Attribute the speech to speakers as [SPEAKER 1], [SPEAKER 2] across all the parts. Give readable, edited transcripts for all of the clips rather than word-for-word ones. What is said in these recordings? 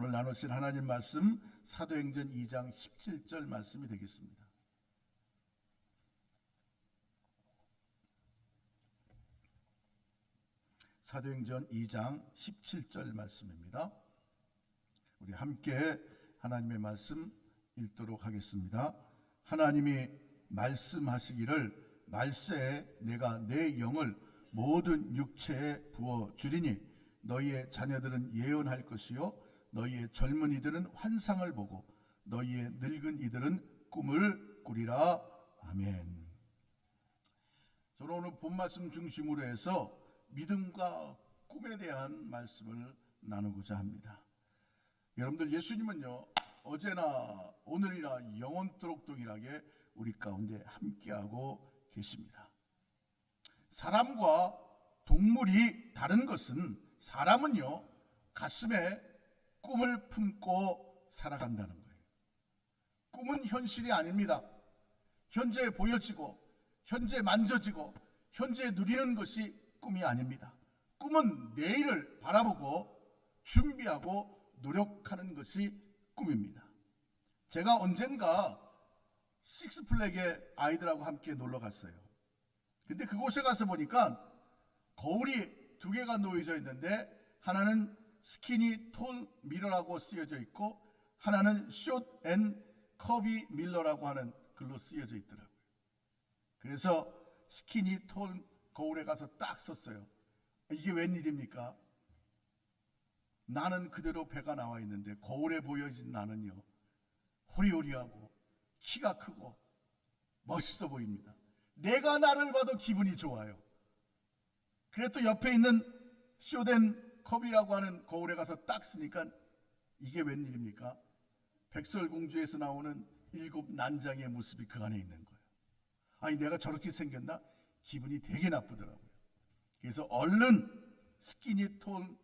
[SPEAKER 1] 오늘 나누실 하나님 말씀 사도행전 2장 17절 말씀이 되겠습니다. 사도행전 2장 17절 말씀입니다. 우리 함께 하나님의 말씀 읽도록 하겠습니다. 하나님이 말씀하시기를 말세에 내가 내 영을 모든 육체에 부어주리니 너희의 자녀들은 예언할 것이요 너희의 젊은이들은 환상을 보고 너희의 늙은 이들은 꿈을 꾸리라. 아멘. 저는 오늘 본 말씀 중심으로 해서 믿음과 꿈에 대한 말씀을 나누고자 합니다. 여러분들, 예수님은요 어제나 오늘이나 영원토록 동일하게 우리 가운데 함께하고 계십니다. 사람과 동물이 다른 것은 사람은요 가슴에 꿈을 품고 살아간다는 거예요. 꿈은 현실이 아닙니다. 현재 보여지고 현재 만져지고 현재 누리는 것이 꿈이 아닙니다. 꿈은 내일을 바라보고 준비하고 노력하는 것이 꿈입니다. 제가 언젠가 식스플래그에 아이들하고 함께 놀러 갔어요. 근데 그곳에 가서 보니까 거울이 두 개가 놓여져 있는데 하나는 스키니 톨 미러라고 쓰여져 있고 하나는 숏 앤 커비 밀러라고 하는 글로 쓰여져 있더라고요. 그래서 스키니 톨 거울에 가서 딱 섰어요. 이게 웬일입니까? 나는 그대로 배가 나와 있는데 거울에 보여진 나는요 호리호리하고 키가 크고 멋있어 보입니다. 내가 나를 봐도 기분이 좋아요. 그래 또 옆에 있는 숏앤 컵이라고 하는 거울에 가서 딱 쓰니까 이게 웬일입니까? 백설공주에서 나오는 7 난장의 모습이 그 안에 있는 거예요. 아니 내가 저렇게 생겼나? 기분이 되게 나쁘더라고요. 그래서 얼른 스키니 톤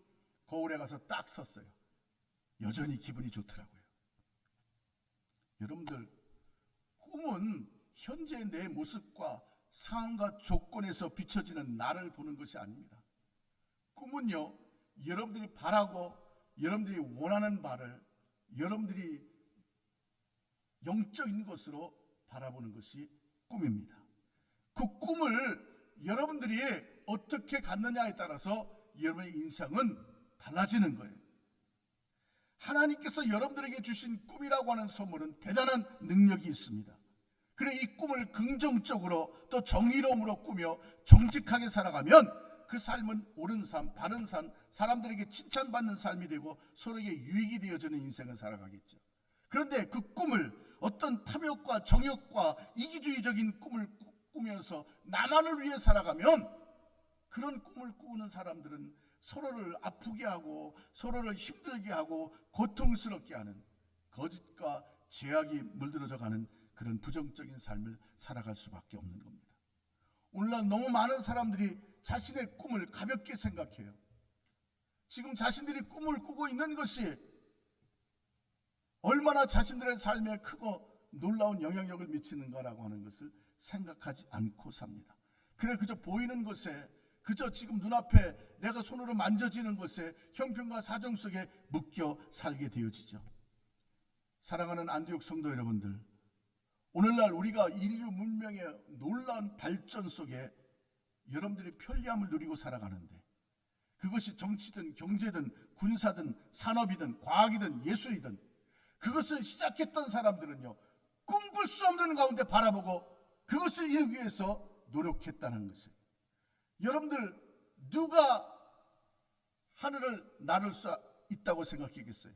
[SPEAKER 1] 거울에 가서 딱 섰어요. 여전히 기분이 좋더라고요. 여러분들, 꿈은 현재 내 모습과 상황과 조건에서 비춰지는 나를 보는 것이 아닙니다. 꿈은요 여러분들이 바라고 여러분들이 원하는 바를 여러분들이 영적인 것으로 바라보는 것이 꿈입니다. 그 꿈을 여러분들이 어떻게 갖느냐에 따라서 여러분의 인생은 달라지는 거예요. 하나님께서 여러분들에게 주신 꿈이라고 하는 선물은 대단한 능력이 있습니다. 그래 이 꿈을 긍정적으로 또 정의로움으로 꾸며 정직하게 살아가면 그 삶은 옳은 삶, 바른 삶, 사람들에게 칭찬받는 삶이 되고 서로에게 유익이 되어지는 인생을 살아가겠죠. 그런데 그 꿈을 어떤 탐욕과 정욕과 이기주의적인 꿈을 꾸면서 나만을 위해 살아가면 그런 꿈을 꾸는 사람들은 서로를 아프게 하고 서로를 힘들게 하고 고통스럽게 하는 거짓과 죄악이 물들어져 가는 그런 부정적인 삶을 살아갈 수밖에 없는 겁니다. 오늘날 너무 많은 사람들이 자신의 꿈을 가볍게 생각해요. 지금 자신들이 꿈을 꾸고 있는 것이 얼마나 자신들의 삶에 크고 놀라운 영향력을 미치는가라고 하는 것을 생각하지 않고 삽니다. 그래 그저 보이는 것에 그저 지금 눈앞에 내가 손으로 만져지는 것에 형편과 사정 속에 묶여 살게 되어지죠. 사랑하는 안디옥 성도 여러분들, 오늘날 우리가 인류 문명의 놀라운 발전 속에 여러분들이 편리함을 누리고 살아가는데 그것이 정치든 경제든 군사든 산업이든 과학이든 예술이든 그것을 시작했던 사람들은요 꿈꿀 수 없는 가운데 바라보고 그것을 이루기 위해서 노력했다는 것이에요. 여러분들 누가 하늘을 나를 수 있다고 생각하겠어요?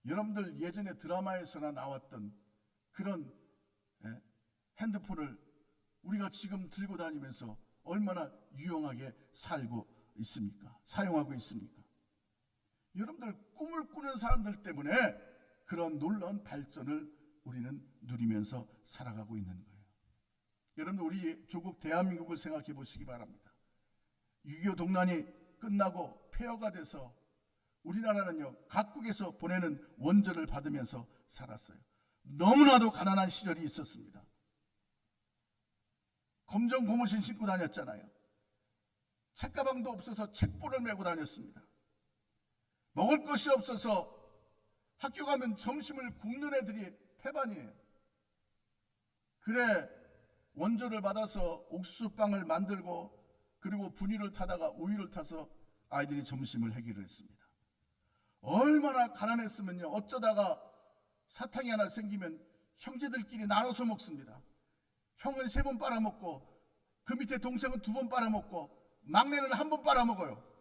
[SPEAKER 1] 여러분들 예전에 드라마에서나 나왔던 그런 핸드폰을 우리가 지금 들고 다니면서 얼마나 유용하게 살고 있습니까? 사용하고 있습니까? 여러분들 꿈을 꾸는 사람들 때문에 그런 놀라운 발전을 우리는 누리면서 살아가고 있는 거예요. 여러분들 우리 조국 대한민국을 생각해 보시기 바랍니다. 6.25 동란이 끝나고 폐허가 돼서 우리나라는요 각국에서 보내는 원조를 받으면서 살았어요. 너무나도 가난한 시절이 있었습니다. 검정 고무신 신고 다녔잖아요. 책가방도 없어서 책보를 메고 다녔습니다. 먹을 것이 없어서 학교 가면 점심을 굶는 애들이 태반이에요. 그래 원조를 받아서 옥수수빵을 만들고 그리고 분유를 타다가 우유를 타서 아이들이 점심을 해결을 했습니다. 얼마나 가난했으면요, 어쩌다가 사탕이 하나 생기면 형제들끼리 나눠서 먹습니다. 형은 3번 빨아먹고 그 밑에 동생은 2번 빨아먹고 막내는 1번 빨아먹어요.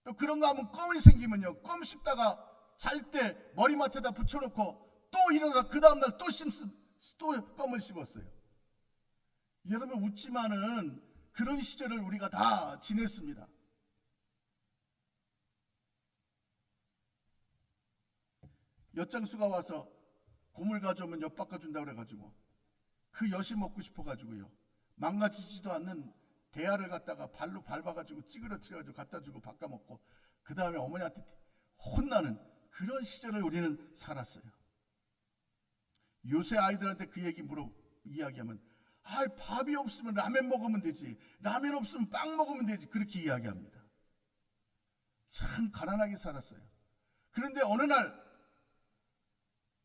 [SPEAKER 1] 또 그런 거 하면 껌이 생기면요, 껌 씹다가 잘 때 머리맡에다 붙여놓고 또 일어나서 그 다음날 또 껌을 씹었어요. 여러분 웃지만은 그런 시절을 우리가 다 지냈습니다. 엿장수가 와서 고물 가져오면 엿 바꿔준다고 그래가지고 그 엿이 먹고 싶어가지고요, 망가지지도 않는 대야를 갖다가 발로 밟아가지고 찌그러뜨려가지고 갖다 주고 바꿔먹고 그 다음에 어머니한테 혼나는 그런 시절을 우리는 살았어요. 요새 아이들한테 그 얘기 이야기하면 밥이 없으면 라면 먹으면 되지, 라면 없으면 빵 먹으면 되지, 그렇게 이야기합니다. 참 가난하게 살았어요. 그런데 어느 날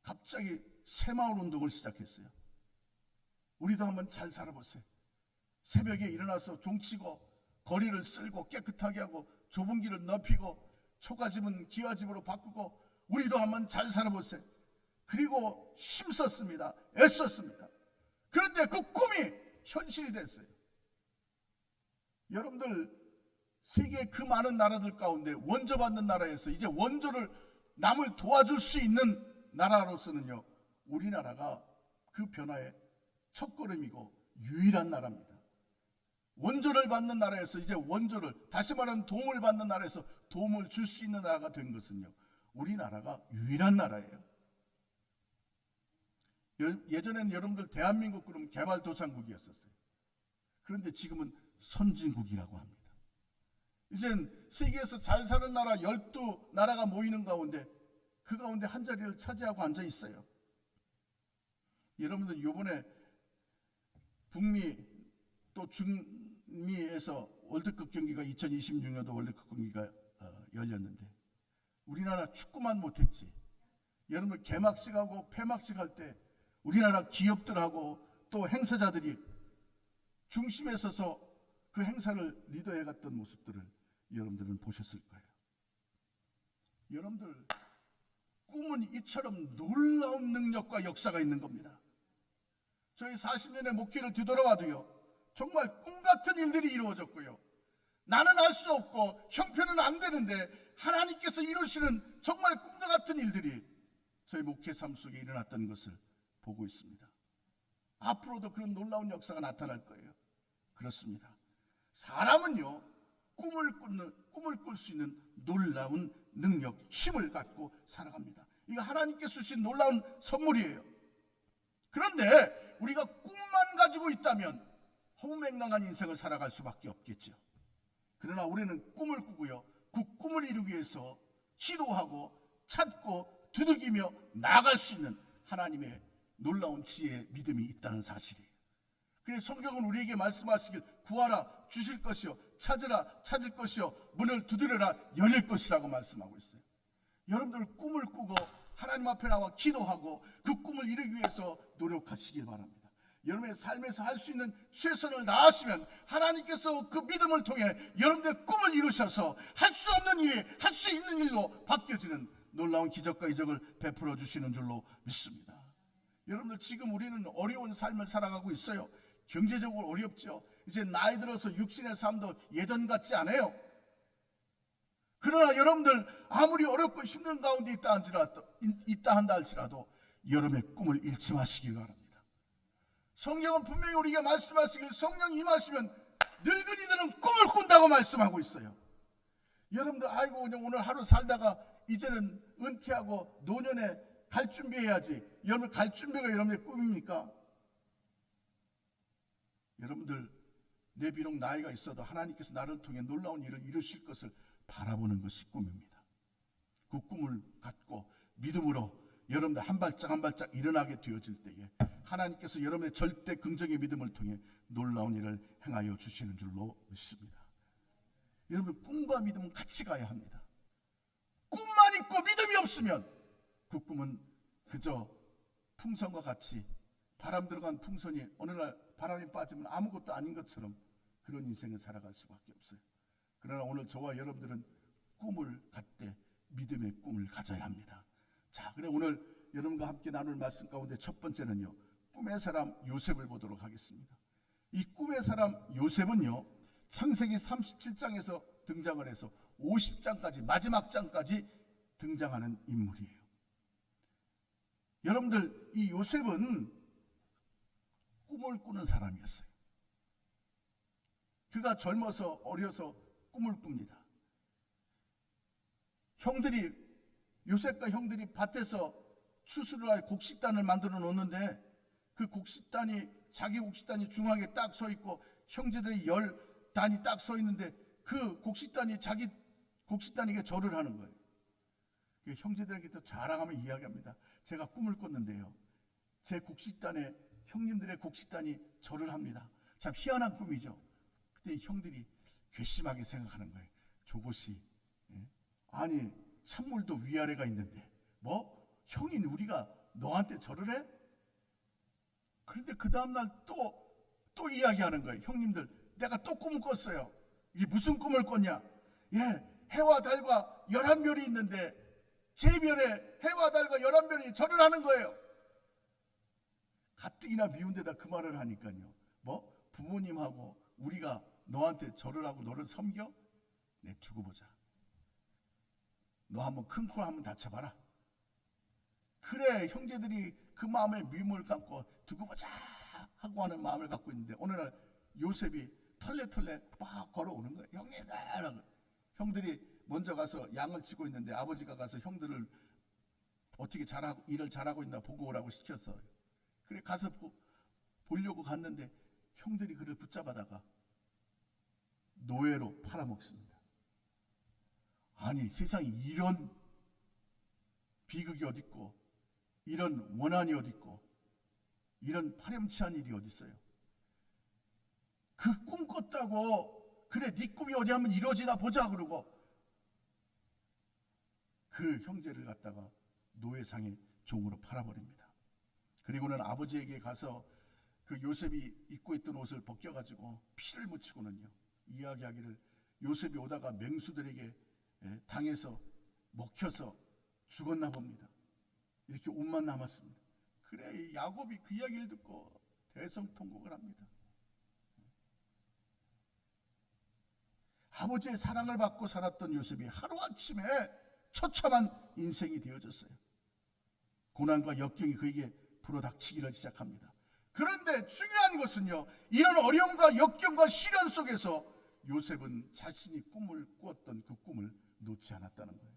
[SPEAKER 1] 갑자기 새마을 운동을 시작했어요. 우리도 한번 잘 살아보세요. 새벽에 일어나서 종치고 거리를 쓸고 깨끗하게 하고 좁은 길을 넓히고 초가집은 기와집으로 바꾸고 우리도 한번 잘 살아보세요. 그리고 힘썼습니다. 애썼습니다. 그런데 그 꿈이 현실이 됐어요. 여러분들 세계 그 많은 나라들 가운데 원조받는 나라에서 이제 원조를 남을 도와줄 수 있는 나라로서는요, 우리나라가 그 변화의 첫걸음이고 유일한 나라입니다. 원조를 받는 나라에서 이제 원조를, 다시 말하면 도움을 받는 나라에서 도움을 줄 수 있는 나라가 된 것은요, 우리나라가 유일한 나라예요. 예전에는 여러분들 대한민국 그러면 개발도상국이었었어요. 그런데 지금은 선진국이라고 합니다. 이젠 세계에서 잘 사는 나라 12나라가 모이는 가운데 그 가운데 한 자리를 차지하고 앉아 있어요. 여러분들 이번에 북미 또 중미에서 월드컵 경기가 2026년도 월드컵 경기가 열렸는데 우리나라 축구만 못했지, 여러분들 개막식하고 폐막식 할 때 우리나라 기업들하고 또 행사자들이 중심에 서서 그 행사를 리더해 갔던 모습들을 여러분들은 보셨을 거예요. 여러분들 꿈은 이처럼 놀라운 능력과 역사가 있는 겁니다. 저희 40년의 목회를 뒤돌아봐도요, 정말 꿈같은 일들이 이루어졌고요, 나는 할 수 없고 형편은 안 되는데 하나님께서 이루시는 정말 꿈과 같은 일들이 저희 목회 삶 속에 일어났던 것을 보고 있습니다. 앞으로도 그런 놀라운 역사가 나타날 거예요. 그렇습니다. 사람은요, 꿈을 꿀 수 있는 놀라운 능력, 힘을 갖고 살아갑니다. 이거 하나님께서 주신 놀라운 선물이에요. 그런데 우리가 꿈만 가지고 있다면 허무맹랑한 인생을 살아갈 수밖에 없겠죠. 그러나 우리는 꿈을 꾸고요, 그 꿈을 이루기 위해서 기도하고 찾고 두들기며 나아갈 수 있는 하나님의 놀라운 지혜, 믿음이 있다는 사실이에요. 그래서 성경은 우리에게 말씀하시길 구하라 주실 것이요, 찾으라 찾을 것이요, 문을 두드려라 열릴 것이라고 말씀하고 있어요. 여러분들 꿈을 꾸고 하나님 앞에 나와 기도하고 그 꿈을 이루기 위해서 노력하시길 바랍니다. 여러분의 삶에서 할 수 있는 최선을 다하시면 하나님께서 그 믿음을 통해 여러분들의 꿈을 이루셔서 할 수 없는 일이 할 수 있는 일로 바뀌어지는 놀라운 기적과 이적을 베풀어 주시는 줄로 믿습니다. 여러분들 지금 우리는 어려운 삶을 살아가고 있어요. 경제적으로 어렵죠. 이제 나이 들어서 육신의 삶도 예전 같지 않아요. 그러나 여러분들 아무리 어렵고 힘든 가운데 있다 한다 할지라도 여러분의 꿈을 잃지 마시길 바랍니다. 성경은 분명히 우리에게 말씀하시길 성령 임하시면 늙은이들은 꿈을 꾼다고 말씀하고 있어요. 여러분들 아이고 오늘 하루 살다가 이제는 은퇴하고 노년에 갈 준비해야지, 여러분 갈 준비가 여러분의 꿈입니까? 여러분들 내 비록 나이가 있어도 하나님께서 나를 통해 놀라운 일을 이루실 것을 바라보는 것이 꿈입니다. 그 꿈을 갖고 믿음으로 여러분들 한 발짝 한 발짝 일어나게 되어질 때에 하나님께서 여러분의 절대 긍정의 믿음을 통해 놀라운 일을 행하여 주시는 줄로 믿습니다. 여러분 꿈과 믿음은 같이 가야 합니다. 꿈만 있고 믿음이 없으면 그 꿈은 그저 풍선과 같이 바람 들어간 풍선이 어느 날 바람이 빠지면 아무것도 아닌 것처럼 그런 인생을 살아갈 수밖에 없어요. 그러나 오늘 저와 여러분들은 꿈을 갖되 믿음의 꿈을 가져야 합니다. 자, 그래 오늘 여러분과 함께 나눌 말씀 가운데 첫 번째는요, 꿈의 사람 요셉을 보도록 하겠습니다. 이 꿈의 사람 요셉은요, 창세기 37장에서 등장을 해서 50장까지 마지막 장까지 등장하는 인물이에요. 여러분들, 이 요셉은 꿈을 꾸는 사람이었어요. 그가 젊어서 어려서 꿈을 꿉니다. 요셉과 형들이 밭에서 추수를 할 곡식단을 만들어 놓는데 그 자기 곡식단이 중앙에 딱 서 있고 형제들의 10단이 딱 서 있는데 그 곡식단이 자기 곡식단에게 절을 하는 거예요. 형제들에게 또 자랑하며 이야기합니다. 제가 꿈을 꿨는데요, 제 곡식단에 형님들의 곡식단이 절을 합니다. 참 희한한 꿈이죠. 그때 형들이 괘씸하게 생각하는 거예요. 저것이 아니 찬물도 위아래가 있는데 뭐 형인 우리가 너한테 절을 해? 그런데 그 다음날 또 이야기하는 거예요. 형님들, 내가 또 꿈을 꿨어요. 이게 무슨 꿈을 꿨냐? 해와 달과 11별이 있는데 제 별에 해와 달과 11별이 절을 하는 거예요. 가뜩이나 미운 데다 그 말을 하니까요, 뭐 부모님하고 우리가 너한테 절을 하고 너를 섬겨? 네, 두고 보자. 너 한번 큰 코 한번 다쳐봐라. 그래, 형제들이 그 마음에 미움을 갖고 두고 보자 하고 하는 마음을 갖고 있는데 어느 날 요셉이 털레털레 막 걸어오는 거예요. 형님들, 형들이 먼저 가서 양을 치고 있는데 아버지가 가서 형들을 어떻게 일을 잘하고 있나 보고 오라고 시켰어요. 그래 가서 보려고 갔는데 형들이 그를 붙잡아다가 노예로 팔아먹습니다. 아니, 세상에 이런 비극이 어딨고 이런 원한이 어딨고 이런 파렴치한 일이 어딨어요. 그 꿈 꿨다고 그래 네 꿈이 어디 한번 이루어지나 보자 그러고 그 형제를 갖다가 노예상의 종으로 팔아버립니다. 그리고는 아버지에게 가서 그 요셉이 입고 있던 옷을 벗겨가지고 피를 묻히고는요, 이야기하기를 요셉이 오다가 맹수들에게 당해서 먹혀서 죽었나 봅니다. 이렇게 옷만 남았습니다. 그래, 야곱이 그 이야기를 듣고 대성통곡을 합니다. 아버지의 사랑을 받고 살았던 요셉이 하루아침에 처참한 인생이 되어졌어요. 고난과 역경이 그에게 불어닥치기를 시작합니다. 그런데 중요한 것은요, 이런 어려움과 역경과 시련 속에서 요셉은 자신이 꿈을 꾸었던 그 꿈을 놓지 않았다는 거예요.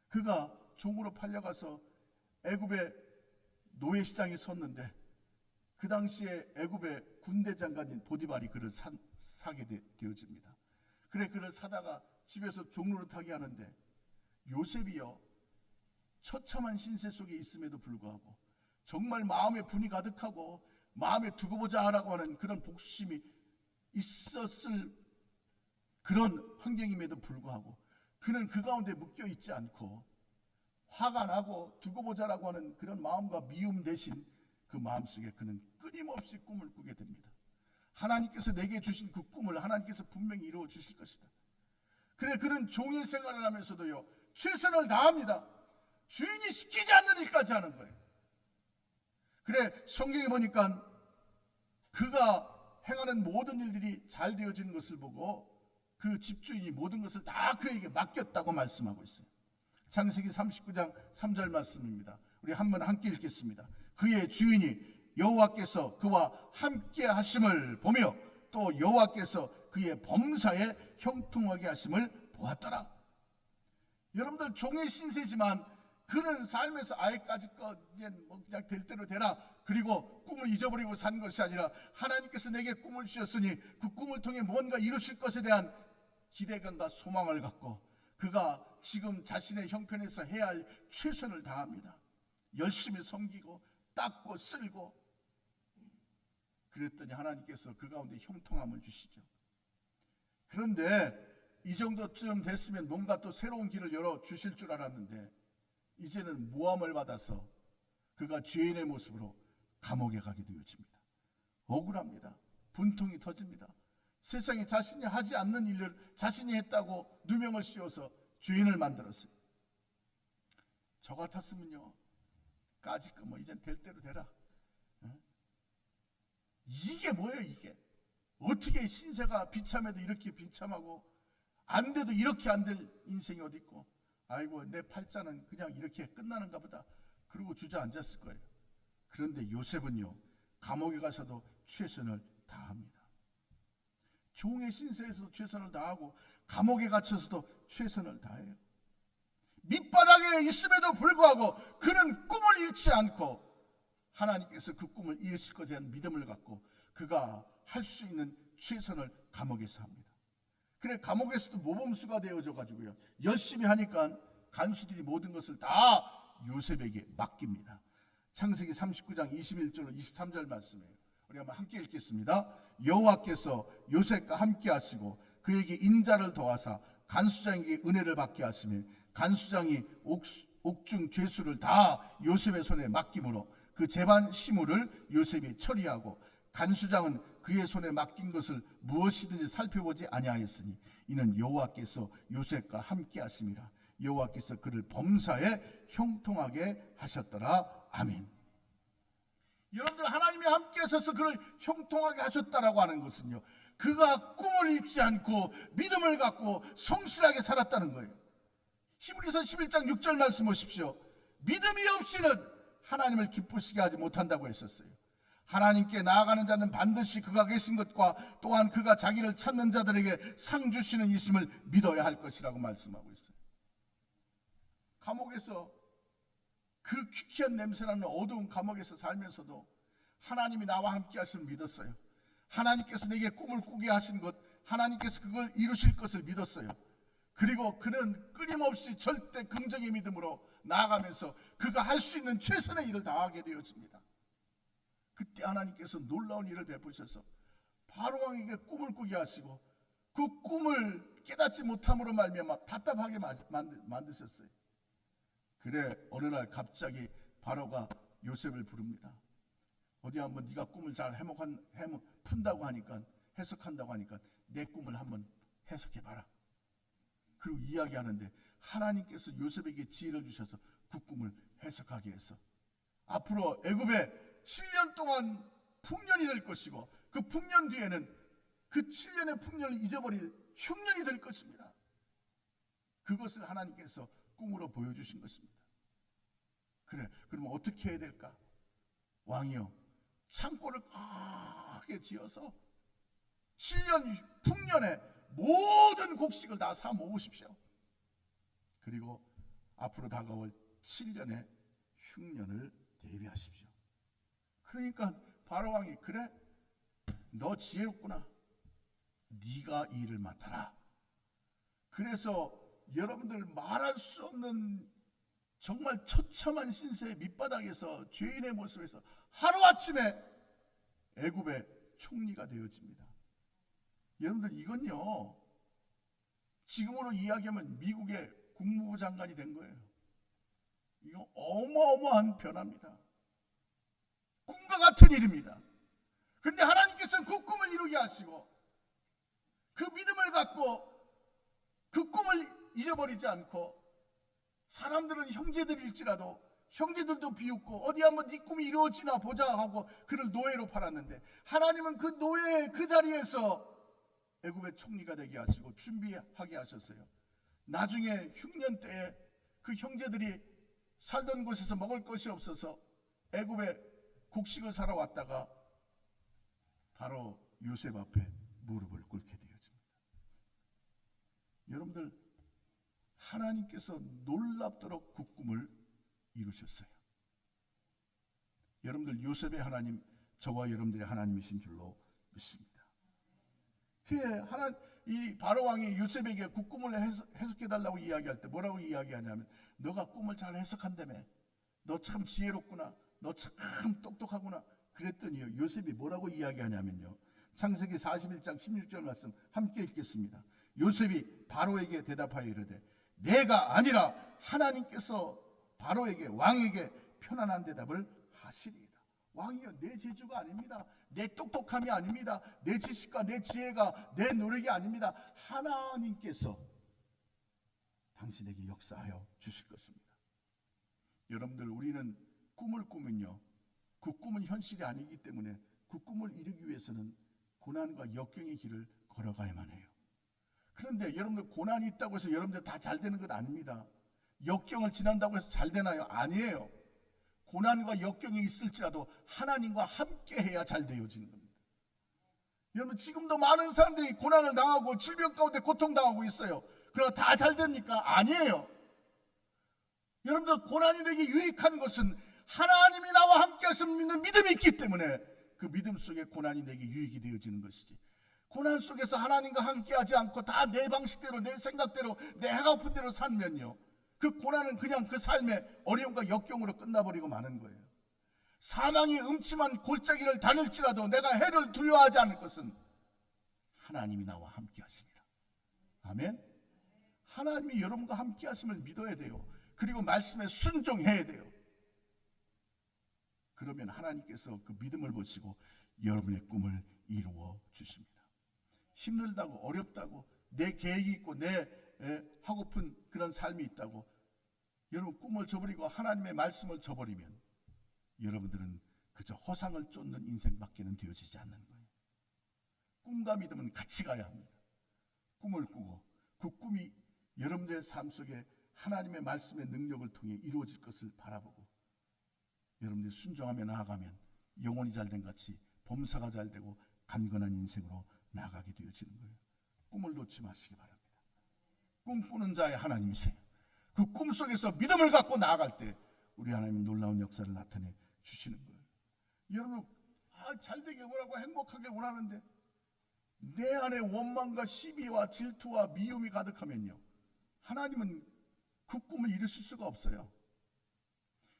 [SPEAKER 1] 그가 종으로 팔려가서 애굽의 노예시장에 섰는데 그 당시에 애굽의 군대 장관인 보디발이 그를 사게 되어집니다. 그래, 그를 사다가 집에서 종노릇하게 하는데 요셉이요, 처참한 신세 속에 있음에도 불구하고 정말 마음에 분이 가득하고 마음에 두고 보자 하라고 하는 그런 복수심이 있었을 그런 환경임에도 불구하고 그는 그 가운데 묶여 있지 않고 화가 나고 두고 보자라고 하는 그런 마음과 미움 대신 그 마음속에 그는 끊임없이 꿈을 꾸게 됩니다. 하나님께서 내게 주신 그 꿈을 하나님께서 분명히 이루어 주실 것이다. 그래, 그는 종의 생활을 하면서도요, 최선을 다합니다. 주인이 시키지 않는 일까지 하는 거예요. 그래, 성경에 보니까 그가 행하는 모든 일들이 잘 되어지는 것을 보고 그 집주인이 모든 것을 다 그에게 맡겼다고 말씀하고 있어요. 창세기 39장 3절 말씀입니다. 우리 한번 함께 읽겠습니다. 그의 주인이 여호와께서 그와 함께 하심을 보며 또 여호와께서 그의 범사에 형통하게 하심을 보았더라. 여러분들, 종의 신세지만 그는 삶에서 아예까지 거 이제 뭐 그냥 될 대로 되라, 그리고 꿈을 잊어버리고 산 것이 아니라 하나님께서 내게 꿈을 주셨으니 그 꿈을 통해 뭔가 이루실 것에 대한 기대감과 소망을 갖고 그가 지금 자신의 형편에서 해야 할 최선을 다합니다. 열심히 섬기고 닦고 쓸고 그랬더니 하나님께서 그 가운데 형통함을 주시죠. 그런데 이 정도쯤 됐으면 뭔가 또 새로운 길을 열어 주실 줄 알았는데 이제는 모함을 받아서 그가 죄인의 모습으로 감옥에 가게 되어집니다. 억울합니다. 분통이 터집니다. 세상에 자신이 하지 않는 일을 자신이 했다고 누명을 씌워서 죄인을 만들었어요. 저 같았으면요, 까짓거 뭐 이젠 될 대로 되라. 이게 뭐예요, 이게? 어떻게 신세가 비참해도 이렇게 비참하고 안 돼도 이렇게 안 될 인생이 어디 있고, 아이고 내 팔자는 그냥 이렇게 끝나는가 보다 그러고 주저앉았을 거예요. 그런데 요셉은요, 감옥에 가서도 최선을 다합니다. 종의 신세에서도 최선을 다하고 감옥에 갇혀서도 최선을 다해요. 밑바닥에 있음에도 불구하고 그는 꿈을 잃지 않고 하나님께서 그 꿈을 이루실 것에 대한 믿음을 갖고 그가 할 수 있는 최선을 감옥에서 합니다. 그래, 감옥에서도 모범수가 되어져 가지고요, 열심히 하니까 간수들이 모든 것을 다 요셉에게 맡깁니다. 창세기 39장 21절로 23절 말씀이에요. 우리 한번 함께 읽겠습니다. 여호와께서 요셉과 함께 하시고 그에게 인자를 더하사 간수장에게 은혜를 받게 하시며 간수장이 옥중 죄수를 다 요셉의 손에 맡김으로 그 재반 시무를 요셉이 처리하고 간수장은 그의 손에 맡긴 것을 무엇이든지 살펴보지 아니하였으니 이는 여호와께서 요셉과 함께 하심이라. 여호와께서 그를 범사에 형통하게 하셨더라. 아멘. 여러분들, 하나님이 함께 하셔서 그를 형통하게 하셨다라고 하는 것은요, 그가 꿈을 잃지 않고 믿음을 갖고 성실하게 살았다는 거예요. 히브리서 11장 6절 말씀 보십시오. 믿음이 없이는 하나님을 기쁘시게 하지 못한다고 했었어요. 하나님께 나아가는 자는 반드시 그가 계신 것과 또한 그가 자기를 찾는 자들에게 상 주시는 이심을 믿어야 할 것이라고 말씀하고 있어요. 감옥에서, 그 퀴퀴한 냄새나는 어두운 감옥에서 살면서도 하나님이 나와 함께 하심을 믿었어요. 하나님께서 내게 꿈을 꾸게 하신 것, 하나님께서 그걸 이루실 것을 믿었어요. 그리고 그는 끊임없이 절대 긍정의 믿음으로 나아가면서 그가 할 수 있는 최선의 일을 다하게 되어집니다. 그때 하나님께서 놀라운 일을 베푸셔서 바로왕에게 꿈을 꾸게 하시고 그 꿈을 깨닫지 못함으로 말미암아 답답하게 만드셨어요. 그래, 어느 날 갑자기 바로가 요셉을 부릅니다. 어디 한번 네가 꿈을 잘 푼다고 하니까, 해석한다고 하니까 내 꿈을 한번 해석해봐라. 그리고 이야기하는데 하나님께서 요셉에게 지혜를 주셔서 그 꿈을 해석하게 해서 앞으로 애굽에 7년 동안 풍년이 될 것이고 그 풍년 뒤에는 그 7년의 풍년을 잊어버릴 흉년이 될 것입니다. 그것을 하나님께서 꿈으로 보여주신 것입니다. 그래, 그러면 어떻게 해야 될까? 왕이요, 창고를 크게 지어서 7년 풍년에 모든 곡식을 다 사 모으십시오. 그리고 앞으로 다가올 7년의 흉년을 대비하십시오. 그러니까 바로왕이, 그래, 너 지혜롭구나, 네가 이 일을 맡아라. 그래서 여러분들, 말할 수 없는 정말 처참한 신세의 밑바닥에서 죄인의 모습에서 하루아침에 애굽의 총리가 되어집니다. 여러분들, 이건요, 지금으로 이야기하면 미국의 국무부 장관이 된 거예요. 이거 어마어마한 변화입니다. 꿈과 같은 일입니다. 그런데 하나님께서는 그 꿈을 이루게 하시고 그 믿음을 갖고 그 꿈을 잊어버리지 않고, 사람들은 형제들일지라도 형제들도 비웃고 어디 한번 네 꿈이 이루어지나 보자 하고 그를 노예로 팔았는데, 하나님은 그 노예 그 자리에서 애굽의 총리가 되게 하시고 준비하게 하셨어요. 나중에 흉년 때에 그 형제들이 살던 곳에서 먹을 것이 없어서 애굽에 곡식을 사러 왔다가 바로 요셉 앞에 무릎을 꿇게 되어집니다. 여러분들, 하나님께서 놀랍도록 그 꿈을 이루셨어요. 여러분들, 요셉의 하나님, 저와 여러분들의 하나님이신 줄로 믿습니다. 이 바로왕이 요셉에게 그 꿈을 해석해달라고 이야기할 때 뭐라고 이야기하냐면, 너가 꿈을 잘 해석한다며, 너 참 지혜롭구나, 너 참 똑똑하구나 그랬더니요, 요셉이 뭐라고 이야기하냐면요, 창세기 41장 16절 말씀 함께 읽겠습니다. 요셉이 바로에게 대답하여 이르되 내가 아니라 하나님께서 바로에게 왕에게 편안한 대답을 하시리이다. 왕이여, 내 재주가 아닙니다. 내 똑똑함이 아닙니다. 내 지식과 내 지혜가 내 노력이 아닙니다. 하나님께서 당신에게 역사하여 주실 것입니다. 여러분들, 우리는 꿈을 꾸면요, 그 꿈은 현실이 아니기 때문에 그 꿈을 이루기 위해서는 고난과 역경의 길을 걸어가야만 해요. 그런데 여러분들, 고난이 있다고 해서 여러분들 다 잘 되는 건 아닙니다. 역경을 지난다고 해서 잘 되나요? 아니에요. 고난과 역경이 있을지라도 하나님과 함께 해야 잘 되어지는 겁니다. 여러분, 지금도 많은 사람들이 고난을 당하고 질병 가운데 고통당하고 있어요. 그러나 다 잘 됩니까? 아니에요. 여러분들, 고난이 내게 유익한 것은 하나님이 나와 함께 하시는 믿는 믿음이 있기 때문에 그 믿음 속에 고난이 내게 유익이 되어지는 것이지, 고난 속에서 하나님과 함께 하지 않고 다 내 방식대로, 내 생각대로, 내가 고픈 대로 살면요, 그 고난은 그냥 그 삶의 어려움과 역경으로 끝나버리고 마는 거예요. 사망이 음침한 골짜기를 다닐지라도 내가 해를 두려워하지 않을 것은 하나님이 나와 함께 하십니다. 아멘. 하나님이 여러분과 함께 하심을 믿어야 돼요. 그리고 말씀에 순종해야 돼요. 그러면 하나님께서 그 믿음을 보시고 여러분의 꿈을 이루어 주십니다. 힘들다고, 어렵다고, 내 계획이 있고 내 하고픈 그런 삶이 있다고 여러분 꿈을 저버리고 하나님의 말씀을 저버리면 여러분들은 그저 허상을 쫓는 인생밖에는 되어지지 않는 거예요. 꿈과 믿음은 같이 가야 합니다. 꿈을 꾸고 그 꿈이 여러분들의 삶 속에 하나님의 말씀의 능력을 통해 이루어질 것을 바라보고 여러분들이 순종하며 나아가면 영혼이 잘된 같이 범사가 잘되고 간건한 인생으로 나아가게 되어지는 거예요. 꿈을 놓지 마시기 바랍니다. 꿈꾸는 자의 하나님이세요. 그 꿈 속에서 믿음을 갖고 나아갈 때 우리 하나님은 놀라운 역사를 나타내 주시는 거예요. 여러분, 잘되길 원하고 행복하게 원하는데 내 안에 원망과 시비와 질투와 미움이 가득하면요, 하나님은 그 꿈을 이루실 수가 없어요.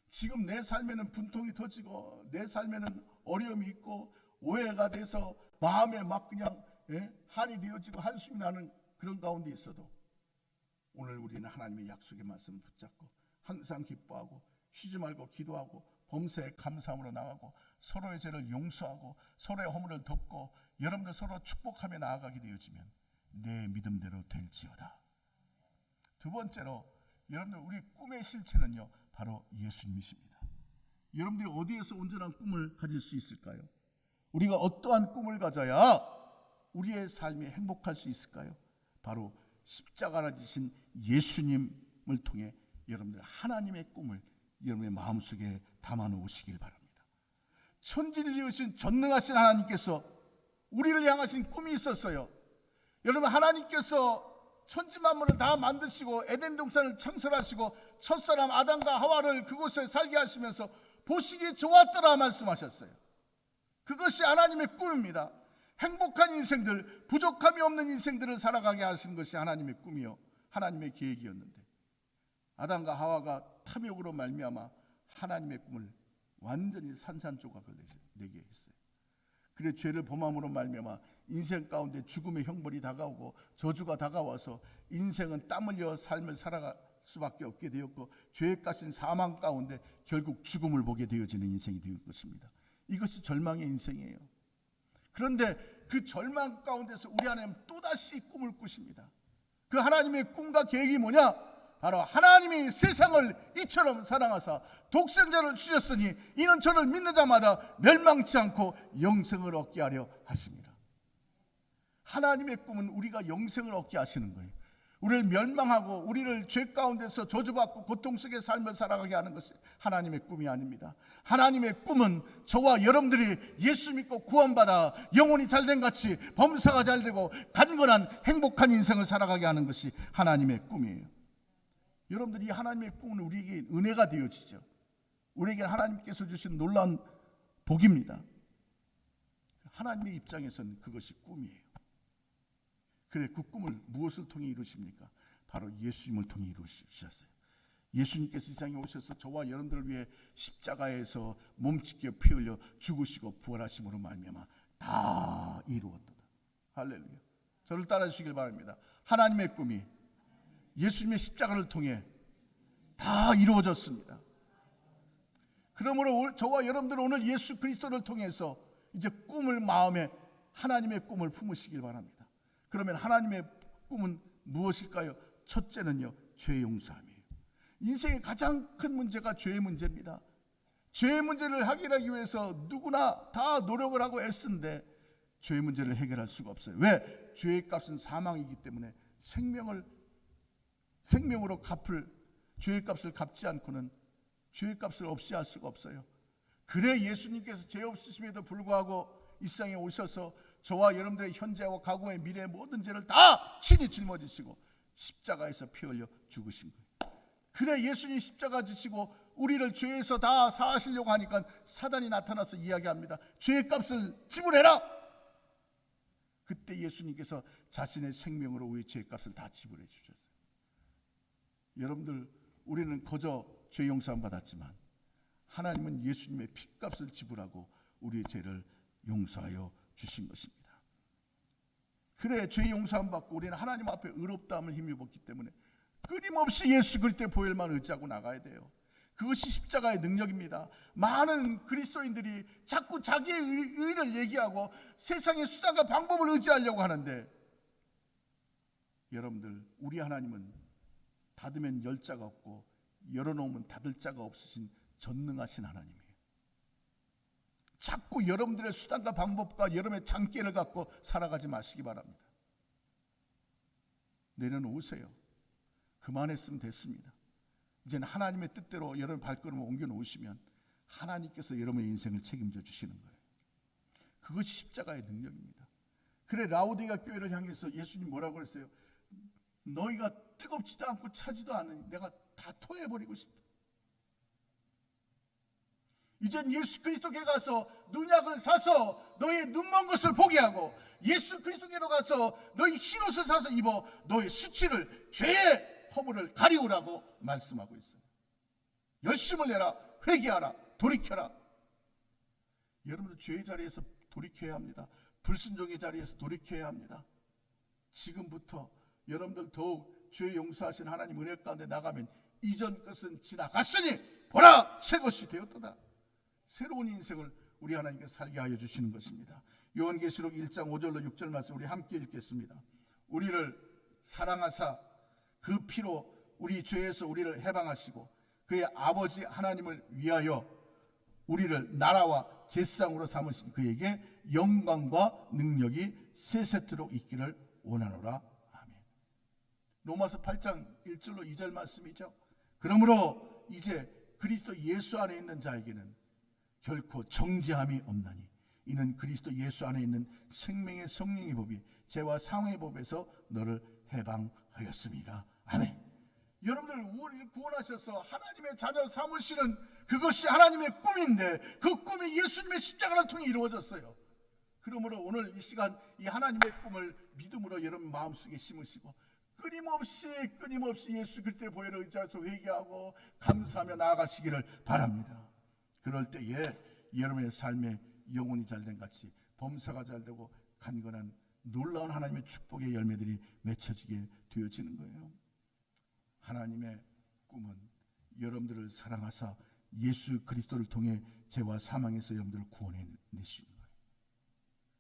[SPEAKER 1] 지금 내 삶에는 분통이 터지고 내 삶에는 어려움이 있고 오해가 돼서 마음에 막 그냥 한이 되어지고 한숨이 나는 그런 가운데 있어도 오늘 우리는 하나님의 약속의 말씀을 붙잡고 항상 기뻐하고 쉬지 말고 기도하고 범사에 감사함으로 나가고 서로의 죄를 용서하고 서로의 허물을 덮고 여러분들 서로 축복하며 나아가게 되어지면 내 믿음대로 될지어다. 두 번째로, 여러분들, 우리 꿈의 실체는요 바로 예수님이십니다. 여러분들이 어디에서 온전한 꿈을 가질 수 있을까요? 우리가 어떠한 꿈을 가져야 우리의 삶이 행복할 수 있을까요? 바로 십자가를 지신 예수님을 통해 여러분들 하나님의 꿈을 여러분의 마음속에 담아 놓으시길 바랍니다. 천지를 지으신 전능하신 하나님께서 우리를 향하신 꿈이 있었어요. 여러분, 하나님께서 천지만물을 다 만드시고 에덴 동산을 창설하시고 첫사람 아담과 하와를 그곳에 살게 하시면서 보시기에 좋았더라 말씀하셨어요. 그것이 하나님의 꿈입니다. 행복한 인생들, 부족함이 없는 인생들을 살아가게 하시는 것이 하나님의 꿈이요, 하나님의 계획이었는데 아담과 하와가 탐욕으로 말미암아 하나님의 꿈을 완전히 산산조각을 내게 했어요. 그래 죄를 범함으로 말미암아 인생 가운데 죽음의 형벌이 다가오고 저주가 다가와서 인생은 땀 흘려 삶을 살아갈 수밖에 없게 되었고 죄에 까신 사망 가운데 결국 죽음을 보게 되어지는 인생이 된 것입니다. 이것이 절망의 인생이에요. 그런데 그 절망 가운데서 우리 하나님 또다시 꿈을 꾸십니다. 그 하나님의 꿈과 계획이 뭐냐? 바로 하나님이 세상을 이처럼 사랑하사 독생자를 주셨으니 이는 저를 믿는 자마다 멸망치 않고 영생을 얻게 하려 하십니다. 하나님의 꿈은 우리가 영생을 얻게 하시는 거예요. 우리를 멸망하고 우리를 죄 가운데서 저주받고 고통 속의 삶을 살아가게 하는 것이 하나님의 꿈이 아닙니다. 하나님의 꿈은 저와 여러분들이 예수 믿고 구원받아 영혼이 잘된 같이 범사가 잘되고 간건한 행복한 인생을 살아가게 하는 것이 하나님의 꿈이에요. 여러분들이 이 하나님의 꿈은 우리에게 은혜가 되어지죠. 우리에게 하나님께서 주신 놀라운 복입니다. 하나님의 입장에서는 그것이 꿈이에요. 그래, 그 꿈을 무엇을 통해 이루십니까? 바로 예수님을 통해 이루셨어요. 예수님께서 이 세상에 오셔서 저와 여러분들을 위해 십자가에서 몸짓겨 피 흘려 죽으시고 부활하심으로 말미암아 다 이루었도다. 할렐루야. 저를 따라 주시길 바랍니다. 하나님의 꿈이 예수님의 십자가를 통해 다 이루어졌습니다. 그러므로 저와 여러분들은 오늘 예수 그리스도를 통해서 이제 꿈을 마음에 하나님의 꿈을 품으시길 바랍니다. 그러면 하나님의 꿈은 무엇일까요? 첫째는요, 죄 용서함이에요. 인생의 가장 큰 문제가 죄의 문제입니다. 죄의 문제를 해결하기 위해서 누구나 다 노력을 하고 애쓰는데 죄의 문제를 해결할 수가 없어요. 왜? 죄의 값은 사망이기 때문에 생명으로 갚을 죄의 값을 갚지 않고는 죄의 값을 없이 할 수가 없어요. 그래 예수님께서 죄 없으심에도 불구하고 이 세상에 오셔서 저와 여러분들의 현재와 과거의 미래의 모든 죄를 다 친히 짊어지시고 십자가에서 피 흘려 죽으신 거예요. 그래 예수님 십자가 지시고 우리를 죄에서 다 사하시려고 하니까 사단이 나타나서 이야기합니다. 죄의 값을 지불해라. 그때 예수님께서 자신의 생명으로 우리의 죄의 값을 다 지불해 주셨어요. 여러분들, 우리는 거저 죄 용서함 받았지만 하나님은 예수님의 피값을 지불하고 우리의 죄를 용서하여 주신 것입니다. 그래 죄 용서함 받고 우리는 하나님 앞에 의롭다함을 힘입었기 때문에 끊임없이 예수 그리스도의 보혈만 의지하고 나가야 돼요. 그것이 십자가의 능력입니다. 많은 그리스도인들이 자꾸 자기의 의를 얘기하고 세상의 수단과 방법을 의지하려고 하는데, 여러분들, 우리 하나님은 닫으면 열 자가 없고 열어놓으면 닫을 자가 없으신 전능하신 하나님이에요. 자꾸 여러분들의 수단과 방법과 여러분의 장기를 갖고 살아가지 마시기 바랍니다. 내려놓으세요. 그만했으면 됐습니다. 이제는 하나님의 뜻대로 여러분 발걸음을 옮겨놓으시면 하나님께서 여러분의 인생을 책임져 주시는 거예요. 그것이 십자가의 능력입니다. 그래 라오디게아 교회를 향해서 예수님 뭐라고 그랬어요? 너희가 뜨겁지도 않고 차지도 않으니 내가 다 토해버리고 싶다. 이젠 예수 그리스도께 가서 눈약을 사서 너의 눈먼 것을 보게 하고 예수 그리스도께로 가서 너희 흰옷을 사서 입어 너의 수치를, 죄의 허물을 가리우라고 말씀하고 있어요. 열심을 내라, 회개하라, 돌이켜라. 여러분들 죄의 자리에서 돌이켜야 합니다. 불순종의 자리에서 돌이켜야 합니다. 지금부터 여러분들 더욱 죄 용서하신 하나님 은혜 가운데 나가면 이전 것은 지나갔으니 보라 새 것이 되었도다. 새로운 인생을 우리 하나님께서 살게 하여 주시는 것입니다. 요한계시록 1장 5절로 6절 말씀 우리 함께 읽겠습니다. 우리를 사랑하사 그 피로 우리 죄에서 우리를 해방하시고 그의 아버지 하나님을 위하여 우리를 나라와 제사장으로 삼으신 그에게 영광과 능력이 세세토록 있기를 원하노라. 아멘. 로마서 8장 1절로 2절 말씀이죠. 그러므로 이제 그리스도 예수 안에 있는 자에게는 결코 정죄함이 없나니 이는 그리스도 예수 안에 있는 생명의 성령의 법이 죄와 사망의 법에서 너를 해방하였습니다. 아멘. 여러분들 우리를 구원하셔서 하나님의 자녀 삼으시는 그것이 하나님의 꿈인데 그 꿈이 예수님의 십자가를 통해 이루어졌어요. 그러므로 오늘 이 시간 이 하나님의 꿈을 믿음으로 여러분 마음속에 심으시고 끊임없이 예수 그리스도의 보혈을 의지해서 회개하고 감사하며 나아가시기를 바랍니다. 그럴 때에 여러분의 삶에 영혼이 잘된 같이 범사가 잘되고 간건한 놀라운 하나님의 축복의 열매들이 맺혀지게 되어지는 거예요. 하나님의 꿈은 여러분들을 사랑하사 예수 그리스도를 통해 죄와 사망에서 여러분들을 구원해 내시는 거예요.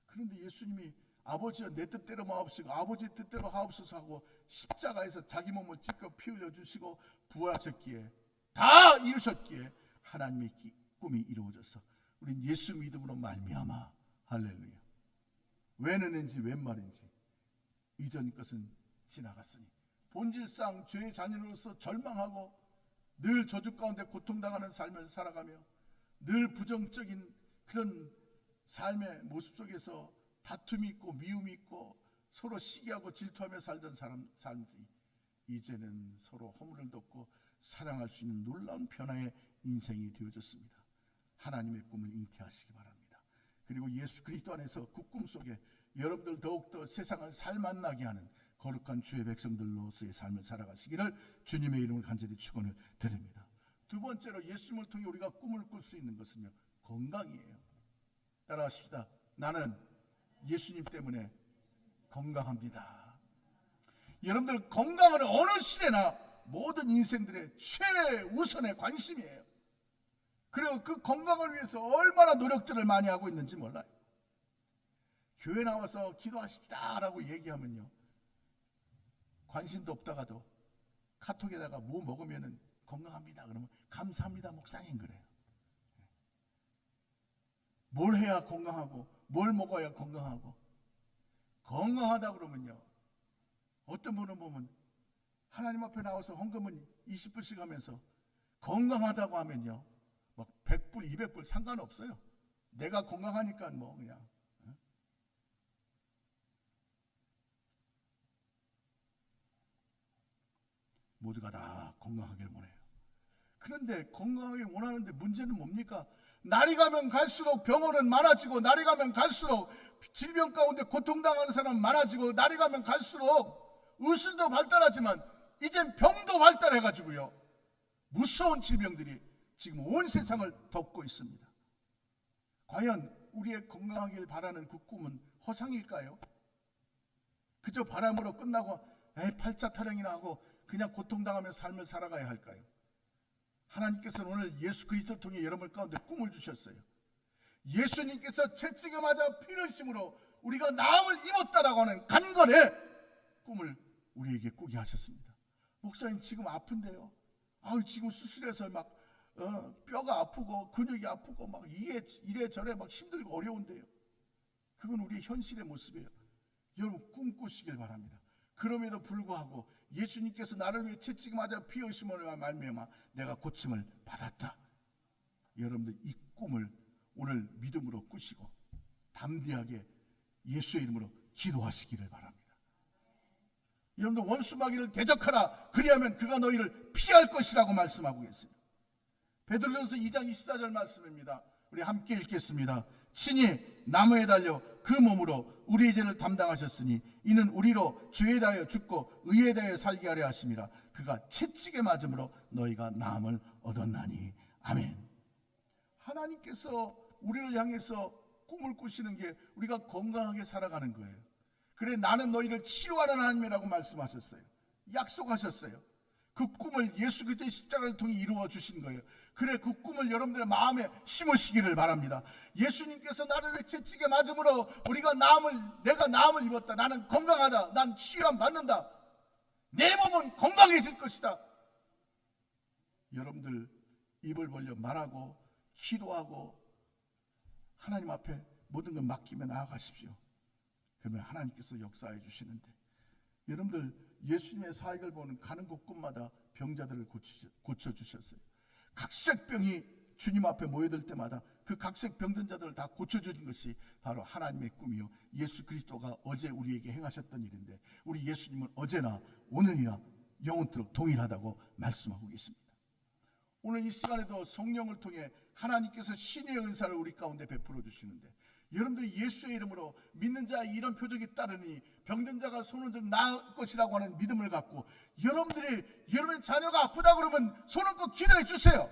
[SPEAKER 1] 그런데 예수님이 아버지여 내 뜻대로 마옵시고 아버지 뜻대로 하옵소서 하고 십자가에서 자기 몸을 찢고 피 흘려 주시고 부활하셨기에 다 이루셨기에 하나님의 꿈이 이루어져서 우린 예수 믿음으로 말미암아 할렐루야. 왜 는지 웬 말인지 이전 것은 지나갔으니 본질상 죄의 자녀로서 절망하고 늘 저주 가운데 고통당하는 삶을 살아가며 늘 부정적인 그런 삶의 모습 속에서 다툼이 있고 미움이 있고 서로 시기하고 질투하며 살던 사람들이 이제는 서로 허물을 덮고 사랑할 수 있는 놀라운 변화의 인생이 되어졌습니다. 하나님의 꿈을 잉태하시기 바랍니다. 그리고 예수 그리스도 안에서 그 꿈 속에 여러분들 더욱더 세상을 살맛나게 하는 거룩한 주의 백성들로서의 삶을 살아가시기를 주님의 이름을 간절히 축원을 드립니다. 두 번째로 예수님을 통해 우리가 꿈을 꿀 수 있는 것은요, 건강이에요. 따라하십시다. 나는 예수님 때문에 건강합니다. 여러분들 건강은 어느 시대나 모든 인생들의 최우선의 관심이에요. 그리고 그 건강을 위해서 얼마나 노력들을 많이 하고 있는지 몰라요. 교회 나와서 기도하십시다 라고 얘기하면요, 관심도 없다가도 카톡에다가 뭐 먹으면 건강합니다 그러면 감사합니다 목사님 그래요. 뭘 해야 건강하고 뭘 먹어야 건강하고, 건강하다 그러면요, 어떤 분은 보면 하나님 앞에 나와서 헌금은 20불씩 하면서 건강하다고 하면요 막 100불 200불 상관없어요. 내가 건강하니까 뭐 그냥. 모두가 다 건강하기를 원해요. 그런데 건강하게 원하는데 문제는 뭡니까? 날이 가면 갈수록 병원은 많아지고, 날이 가면 갈수록 질병 가운데 고통당하는 사람은 많아지고, 날이 가면 갈수록 의술도 발달하지만 이젠 병도 발달해가지고요, 무서운 질병들이 지금 온 세상을 덮고 있습니다. 과연 우리의 건강하길 바라는 그 꿈은 허상일까요? 그저 바람으로 끝나고 팔자 타령이나 하고 그냥 고통당하며 삶을 살아가야 할까요? 하나님께서는 오늘 예수 그리스도 통해 여러분 가운데 꿈을 주셨어요. 예수님께서 채찍에 맞아 피를 흘심으로 우리가 나음을 입었다라고 하는 간건의 꿈을 우리에게 꾸게 하셨습니다. 목사님 지금 아픈데요, 지금 수술해서 막 뼈가 아프고 근육이 아프고 막 이래저래 막 힘들고 어려운데요. 그건 우리의 현실의 모습이에요. 여러분 꿈꾸시길 바랍니다. 그럼에도 불구하고 예수님께서 나를 위해 채찍 맞아 피 흘리심으로 말미암아 내가 고침을 받았다. 여러분들 이 꿈을 오늘 믿음으로 꾸시고 담대하게 예수의 이름으로 기도하시기를 바랍니다. 여러분들 원수마귀를 대적하라, 그리하면 그가 너희를 피할 것이라고 말씀하고 계세요. 베드로전서 2장 24절 말씀입니다. 우리 함께 읽겠습니다. 친히 나무에 달려 그 몸으로 우리의 죄를 담당하셨으니 이는 우리로 죄에 대하여 죽고 의에 대하여 살게 하려 하심이라. 그가 채찍에 맞음으로 너희가 나음을 얻었나니. 아멘. 하나님께서 우리를 향해서 꿈을 꾸시는 게 우리가 건강하게 살아가는 거예요. 그래 나는 너희를 치료하는 하나님이라고 말씀하셨어요. 약속하셨어요. 그 꿈을 예수 그리스도의 십자가를 통해 이루어 주신 거예요. 그래 그 꿈을 여러분들의 마음에 심으시기를 바랍니다. 예수님께서 나를 왜 채찍에 맞음으로 내가 나음을 입었다. 나는 건강하다. 난 치유함 받는다. 내 몸은 건강해질 것이다. 여러분들 입을 벌려 말하고 기도하고 하나님 앞에 모든 걸 맡기며 나아가십시오. 그러면 하나님께서 역사해 주시는데, 여러분들 예수님의 사역을 보는 가는 곳곳마다 병자들을 고쳐주셨어요. 각색병이 주님 앞에 모여들 때마다 그 각색 병든 자들을 다 고쳐주신 것이 바로 하나님의 꿈이요 예수 그리스도가 어제 우리에게 행하셨던 일인데, 우리 예수님은 어제나 오늘이나 영원토록 동일하다고 말씀하고 계십니다. 오늘 이 시간에도 성령을 통해 하나님께서 신의 은사를 우리 가운데 베풀어 주시는데, 여러분들이 예수의 이름으로 믿는 자의 이런 표적이 따르니 병든 자가 손을 좀 나을 것이라고 하는 믿음을 갖고, 여러분의 자녀가 아프다 그러면 손을 꼭 기도해 주세요.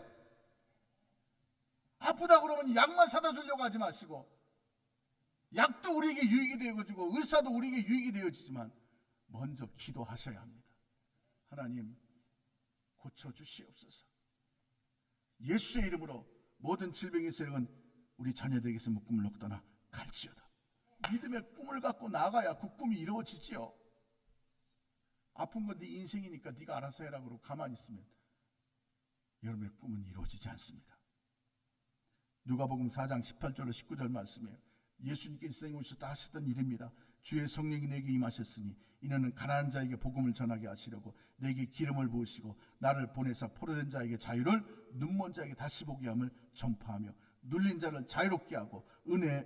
[SPEAKER 1] 아프다 그러면 약만 사다 주려고 하지 마시고, 약도 우리에게 유익이 되어지고 의사도 우리에게 유익이 되어지지만 먼저 기도하셔야 합니다. 하나님 고쳐주시옵소서. 예수의 이름으로 모든 질병의 세력은 우리 자녀들에게서 묶음을 놓고 떠나 갈지어다. 믿음의 꿈을 갖고 나가야 그 꿈이 이루어지지요. 아픈 건 네 인생이니까 네가 알아서 해라 그러고 가만히 있으면 여러분의 꿈은 이루어지지 않습니다. 누가복음 4장 18절로 19절 말씀이에요. 예수님께서 세상에 오셨다 하셨던 일입니다. 주의 성령이 내게 임하셨으니 이는 가난한 자에게 복음을 전하게 하시려고 내게 기름을 부으시고 나를 보내사 포로된 자에게 자유를, 눈먼 자에게 다시 보게 함을 전파하며 눌린 자를 자유롭게 하고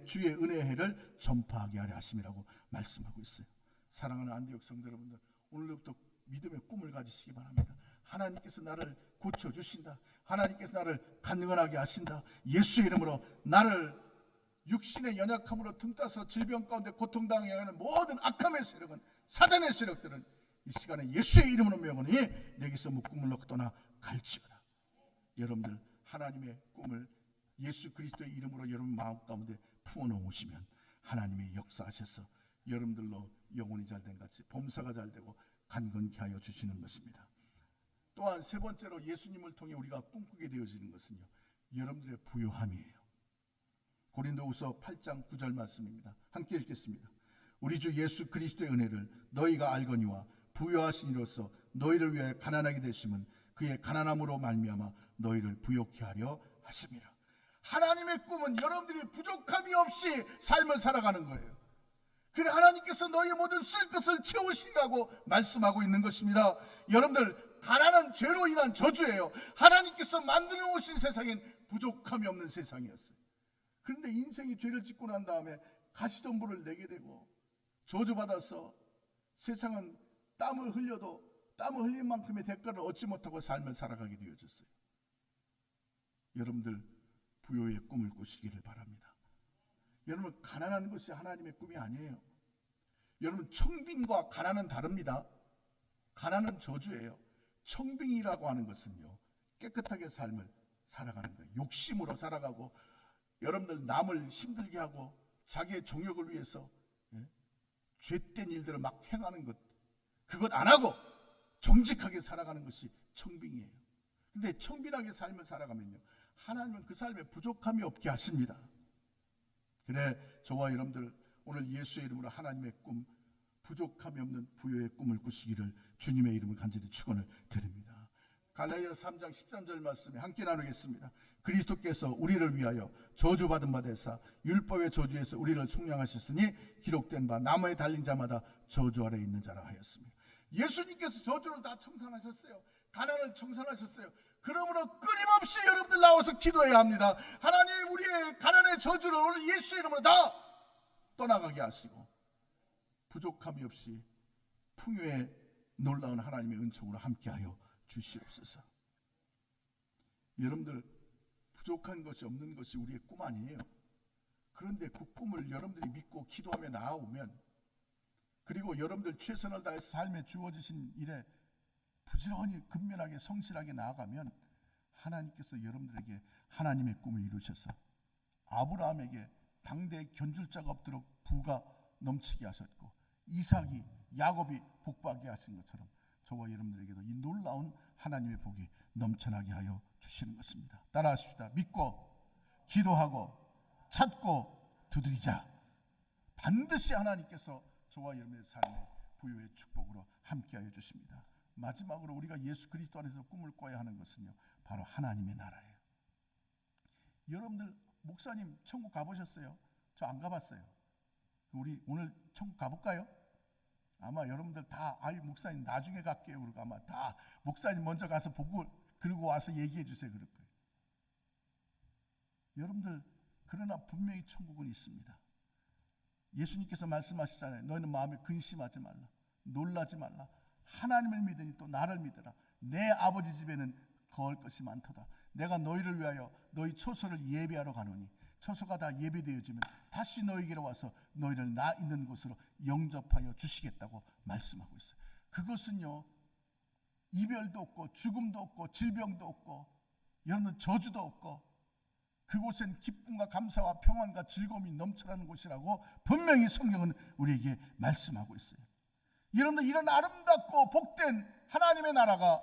[SPEAKER 1] 주의 은혜의 해를 전파하게 하려 하심이라고 말씀하고 있어요. 사랑하는 안디옥 성도 여러분들, 오늘부터 믿음의 꿈을 가지시기 바랍니다. 하나님께서 나를 고쳐주신다. 하나님께서 나를 강건하게 하신다. 예수의 이름으로 나를 육신의 연약함으로 등따서 질병 가운데 고통당하게 하는 모든 악함의 세력은, 사단의 세력들은 이 시간에 예수의 이름으로 명하니 내게서 묶음을 놓고 떠나 갈지어다. 여러분들 하나님의 꿈을 예수 그리스도의 이름으로 여러분 마음 가운데 부어놓으시면 하나님의 역사하셔서 여러분들로 영혼이 잘된 같이 범사가 잘되고 간건케 하여 주시는 것입니다. 또한 세 번째로 예수님을 통해 우리가 꿈꾸게 되어지는 것은요, 여러분들의 부요함이에요. 고린도후서 8장 9절 말씀입니다. 함께 읽겠습니다. 우리 주 예수 그리스도의 은혜를 너희가 알거니와 부요하신 이로써 너희를 위하여 가난하게 되심은 그의 가난함으로 말미암아 너희를 부요케 하려 하심이라. 하나님의 꿈은 여러분들이 부족함이 없이 삶을 살아가는 거예요. 그래 하나님께서 너희 모든 쓸 것을 채우시라고 말씀하고 있는 것입니다. 여러분들, 가난은 죄로 인한 저주예요. 하나님께서 만들어 오신 세상엔 부족함이 없는 세상이었어요. 그런데 인생이 죄를 짓고 난 다음에 가시덤불을 내게 되고 저주받아서 세상은 땀을 흘린 만큼의 대가를 얻지 못하고 삶을 살아가게 되어졌어요. 여러분들, 부요의 꿈을 꾸시기를 바랍니다. 여러분, 가난한 것이 하나님의 꿈이 아니에요. 여러분, 청빈과 가난은 다릅니다. 가난은 저주예요. 청빈이라고 하는 것은요, 깨끗하게 삶을 살아가는 거예요. 욕심으로 살아가고, 여러분들 남을 힘들게 하고 자기의 정욕을 위해서 죄된 일들을 막 행하는 것, 그것 안 하고 정직하게 살아가는 것이 청빈이에요. 근데 청빈하게 삶을 살아가면요, 하나님은 그 삶에 부족함이 없게 하십니다. 그래, 저와 여러분들 오늘 예수의 이름으로 하나님의 꿈, 부족함이 없는 부요의 꿈을 꾸시기를 주님의 이름을 간절히 축원을 드립니다. 갈라디아서 3장 13절 말씀에 함께 나누겠습니다. 그리스도께서 우리를 위하여 저주받은 바 되사 율법의 저주에서 우리를 속량하셨으니 기록된 바 나무에 달린 자마다 저주 아래 있는 자라 하였습니다. 예수님께서 저주를 다 청산하셨어요. 가난을 청산하셨어요. 그러므로 끊임없이 여러분들 나와서 기도해야 합니다. 하나님, 우리의 가난의 저주를 오늘 예수의 이름으로 다 떠나가게 하시고 부족함이 없이 풍요의 놀라운 하나님의 은총으로 함께하여 주시옵소서. 여러분들, 부족한 것이 없는 것이 우리의 꿈 아니에요. 그런데 그 꿈을 여러분들이 믿고 기도하며 나아오면, 그리고 여러분들 최선을 다해서 삶에 주어지신 일에 부지런히 근면하게 성실하게 나아가면 하나님께서 여러분들에게 하나님의 꿈을 이루셔서 아브라함에게 당대에 견줄 자가 없도록 부가 넘치게 하셨고, 이삭이 야곱이 복받게 하신 것처럼 저와 여러분들에게도 이 놀라운 하나님의 복이 넘쳐나게 하여 주시는 것입니다. 따라하십시다. 믿고 기도하고 찾고 두드리자. 반드시 하나님께서 저와 여러분의 삶에 부요의 축복으로 함께하여 주십니다. 마지막으로 우리가 예수 그리스도 안에서 꿈을 꿔야 하는 것은요, 바로 하나님의 나라예요. 여러분들, 목사님 천국 가보셨어요? 저 안 가봤어요. 우리 오늘 천국 가볼까요? 아마 여러분들 다 목사님 나중에 갈게요. 그러고 아마 다 목사님 먼저 가서 보고 그러고 와서 얘기해 주세요. 그럴 거예요. 여러분들, 그러나 분명히 천국은 있습니다. 예수님께서 말씀하시잖아요. 너희는 마음에 근심하지 말라, 놀라지 말라. 하나님을 믿으니 또 나를 믿으라. 내 아버지 집에는 거할 것이 많도다. 내가 너희를 위하여 너희 처소를 예비하러 가노니 처소가 다 예비되어지면 다시 너희에게로 와서 너희를 나 있는 곳으로 영접하여 주시겠다고 말씀하고 있어요. 그것은요, 이별도 없고 죽음도 없고 질병도 없고 여러분 저주도 없고, 그곳엔 기쁨과 감사와 평안과 즐거움이 넘쳐나는 곳이라고 분명히 성경은 우리에게 말씀하고 있어요. 여러분들, 이런 아름답고 복된 하나님의 나라가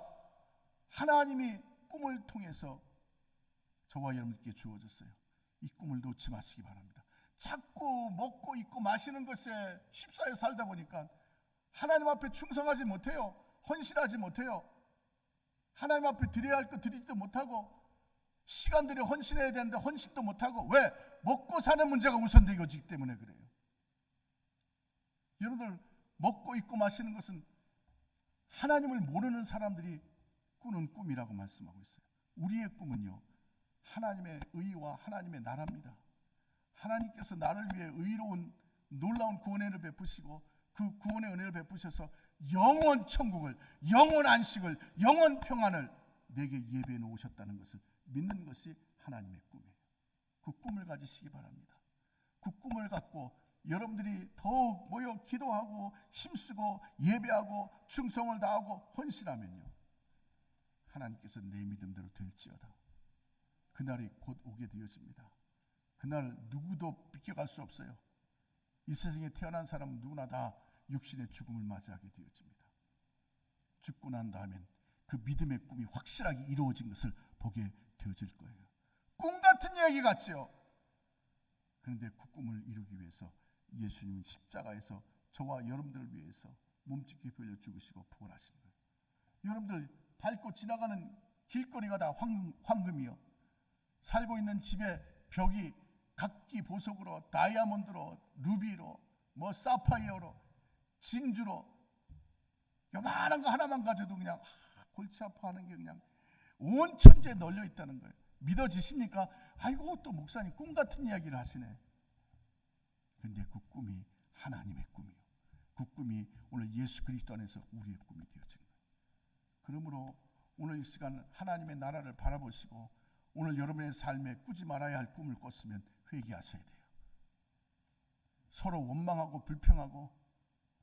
[SPEAKER 1] 하나님이 꿈을 통해서 저와 여러분께 주어졌어요. 이 꿈을 놓지 마시기 바랍니다. 자꾸 먹고 입고 마시는 것에 휩싸여 살다 보니까 하나님 앞에 충성하지 못해요. 헌신하지 못해요. 하나님 앞에 드려야 할 거 드리지도 못하고, 시간들이 헌신해야 되는데 헌신도 못하고. 왜? 먹고 사는 문제가 우선되어지기 때문에 그래요. 여러분들, 먹고 입고 마시는 것은 하나님을 모르는 사람들이 꾸는 꿈이라고 말씀하고 있어요. 우리의 꿈은요, 하나님의 의와 하나님의 나라입니다. 하나님께서 나를 위해 의로운 놀라운 구원의 은혜를 베푸시고, 그 구원의 은혜를 베푸셔서 영원 천국을, 영원 안식을, 영원 평안을 내게 예배해 놓으셨다는 것을 믿는 것이 하나님의 꿈이에요. 그 꿈을 가지시기 바랍니다. 그 꿈을 갖고 여러분들이 더욱 모여 기도하고 힘쓰고 예배하고 충성을 다하고 헌신하면요, 하나님께서 내 믿음대로 될지어다. 그날이 곧 오게 되어집니다. 그날 누구도 비껴갈 수 없어요. 이 세상에 태어난 사람은 누구나 다 육신의 죽음을 맞이하게 되어집니다. 죽고 난 다음엔 그 믿음의 꿈이 확실하게 이루어진 것을 보게 되어질 거예요. 꿈 같은 이야기 같지요. 그런데 그 꿈을 이루기 위해서 예수님은 십자가에서 저와 여러분들을 위해서 몸짓게 흘려 죽으시고 부활하신 거예요. 여러분들 밟고 지나가는 길거리가 다 황금이요. 살고 있는 집의 벽이 각기 보석으로, 다이아몬드로, 루비로, 사파이어로, 진주로, 요만한 거 하나만 가져도 그냥 골치 아파하는 게 그냥 온 천지에 널려 있다는 거예요. 믿어지십니까? 아이고, 또 목사님 꿈 같은 이야기를 하시네. 그런데 그 꿈이 하나님의 꿈이요. 그 꿈이 오늘 예수 그리스도 안에서 우리의 꿈이 되어진 거예요. 그러므로 오늘 이 시간 하나님의 나라를 바라보시고 오늘 여러분의 삶에 꾸지 말아야 할 꿈을 꿨으면 회개하셔야 돼요. 서로 원망하고 불평하고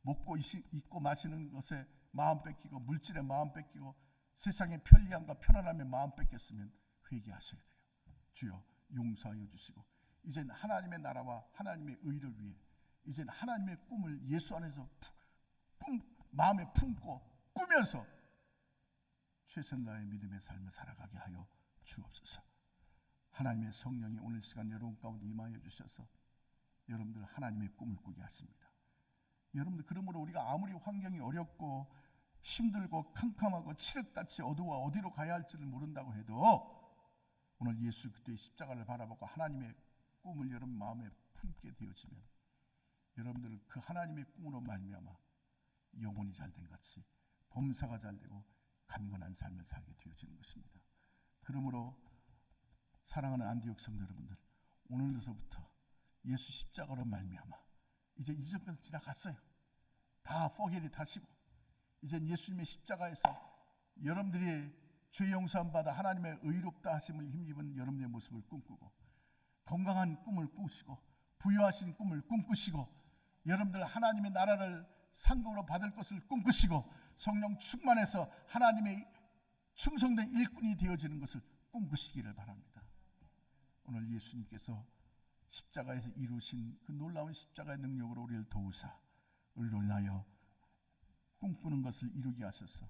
[SPEAKER 1] 먹고 입고 마시는 것에 마음 뺏기고 물질에 마음 뺏기고 세상의 편리함과 편안함에 마음 뺏겼으면 회개하셔야 돼요. 주여 용서하여 주시고 이젠 하나님의 나라와 하나님의 의를 위해 이젠 하나님의 꿈을 예수 안에서 마음에 품고 꾸면서 최선 다해 믿음의 삶을 살아가게 하여 주옵소서. 하나님의 성령이 오늘 시간 여러분 가운데 임하여 주셔서 여러분들 하나님의 꿈을 꾸게 하십니다. 여러분들 그러므로 우리가 아무리 환경이 어렵고 힘들고 캄캄하고 칠흑같이 어두워 어디로 가야 할지를 모른다고 해도 오늘 예수 그리스도의 십자가를 바라보고 하나님의 꿈을 여러분 마음에 품게 되어지면 여러분들은 그 하나님의 꿈으로 말미암아 영혼이 잘된 같이 범사가 잘되고 강건한 삶을 살게 되어지는 것입니다. 그러므로 사랑하는 안디옥 성도 여러분들, 오늘로서부터 예수 십자가로 말미암아 이제 이전 것은 지나갔어요. 다 포기를 타시고 이젠 예수님의 십자가에서 여러분들이 죄 용서함 받아 하나님의 의롭다 하심을 힘입은 여러분의 모습을 꿈꾸고 건강한 꿈을 꾸시고 부유하신 꿈을 꿈꾸시고 여러분들 하나님의 나라를 상급으로 받을 것을 꿈꾸시고 성령 충만해서 하나님의 충성된 일꾼이 되어지는 것을 꿈꾸시기를 바랍니다. 오늘 예수님께서 십자가에서 이루신 그 놀라운 십자가의 능력으로 우리를 도우사 우리를 인하여 꿈꾸는 것을 이루게 하셔서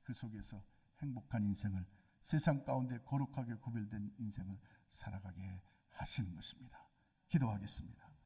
[SPEAKER 1] 그 속에서 행복한 인생을 세상 가운데 거룩하게 구별된 인생을 살아가게 하시는 것입니다. 기도하겠습니다.